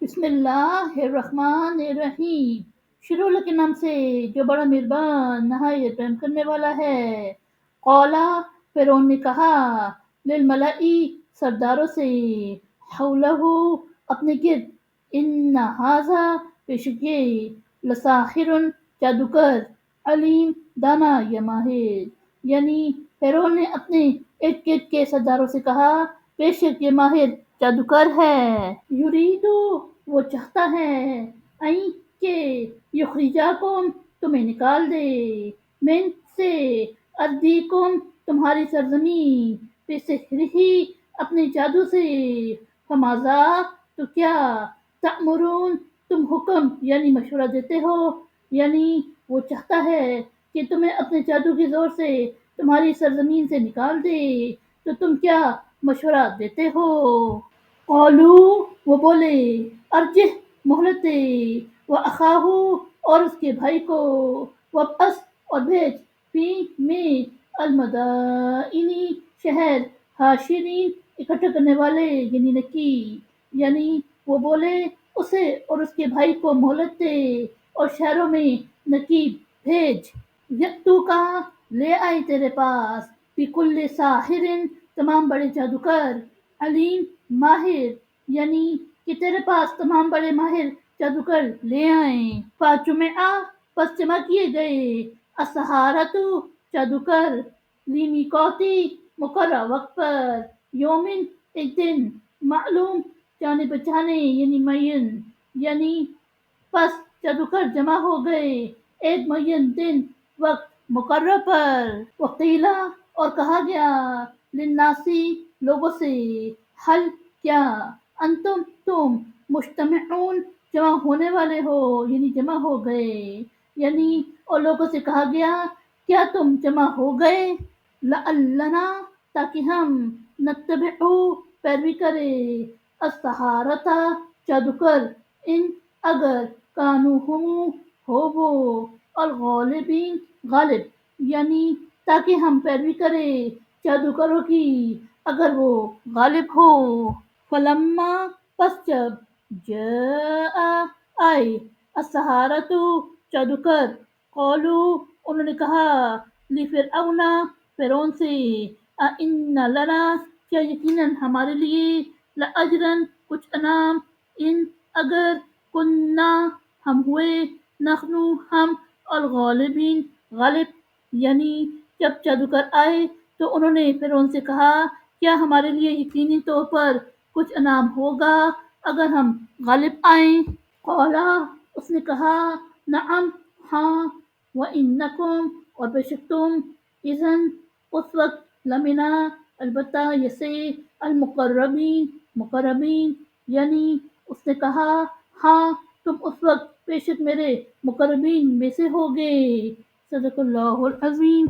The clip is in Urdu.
بسم اللہ الرحمن الرحیم، شروع اللہ کے نام سے جو بڑا مہربان نہایت رحم کرنے والا ہے۔ قولا، فرعون نے کہا، للملئی، سرداروں سے، حولہ، اپنے گرد، ان ھذا، بے شک یہ، لساحر، جادوگر، علیم، دانا یا ماہر، یعنی فرعون نے اپنے ارد گرد کے سرداروں سے کہا، بے شک یہ ماہر جادوگر ہے۔ یریدو، وہ چاہتا ہے، این، کہ یخرجاکم، تمہیں نکال دے، من سے، اردیکم، تمہاری سرزمین، بسحرہ، اپنے جادو سے، فماذا، تو کیا، تأمرون، تم حکم یعنی مشورہ دیتے ہو، یعنی وہ چاہتا ہے کہ تمہیں اپنے جادو کے زور سے تمہاری سرزمین سے نکال دے، تو تم کیا مشورہ دیتے ہو؟ قالو، وہ بولے، ارجہ، مہلت دے، واخاہ، اور اس کے بھائی کو، وابعث، اور بھیج، فی، میں، المدائن، شہر، حاشرین، اکٹھا کرنے والے یعنی نکی، یعنی وہ بولے اسے اور اس کے بھائی کو مہلت دے اور شہروں میں نکی بھیج، یاتو کا، لے آئے تیرے پاس، بکل ساحر، تمام بڑے جادوگر، علیم، ماہر، یعنی کہ تیرے پاس تمام بڑے ماہر جادوگر لے آئیں۔ فجمع، پس جمع کیے گئے، السحرۃ، جادوگر، لیمیقات، مقررہ وقت پر، یومن، ایک دن، معلوم، جانے پہچانے یعنی معین، یعنی پس جادوگر جمع ہو گئے ایک معین دن، وقت مقرر پر۔ وقیلا، اور کہا گیا، للناسی، لوگوں سے، حل، کیا، انتم، تم، مجتمعون، جمع ہونے والے ہو یعنی جمع ہو گئے، یعنی اور لوگوں سے کہا گیا، کیا تم جمع ہو گئے، لعلنا، تاکہ ہم، نتبع، پیروی کرے، السحرۃ، جادوگر، ان، اگر، کانوا، ہم، ہو وہ، الغالبین، غالب، یعنی تاکہ ہم پیروی کریں جادوگروں کی اگر وہ غالب ہو۔ فلما، پس جب، جاء، آئے، السحرۃ، جادوگر، قالوا، انہوں نے کہا، لفرعون، فرعون سے، ان لنا، کیا یقیناً ہمارے لیے، لاجرا، کچھ انعام، ان، اگر، کنا، ہم ہوئے، نحن، ہم، الغالبین، غالب، یعنی جب جادوگر آئے تو انہوں نے فرعون سے کہا، کیا ہمارے لیے یقینی طور پر کچھ انعام ہوگا اگر ہم غالب آئیں؟ قالا، اس نے کہا، نعم، ہاں، وانکم، اور بے شک تم، اذن، اس وقت، لمنا، البتہ، یسے، المقربین، مقربین، یعنی اس نے کہا، ہاں، تم اس وقت بے شک میرے مقربین میں سے ہوگے۔ صدق اللہ العظیم۔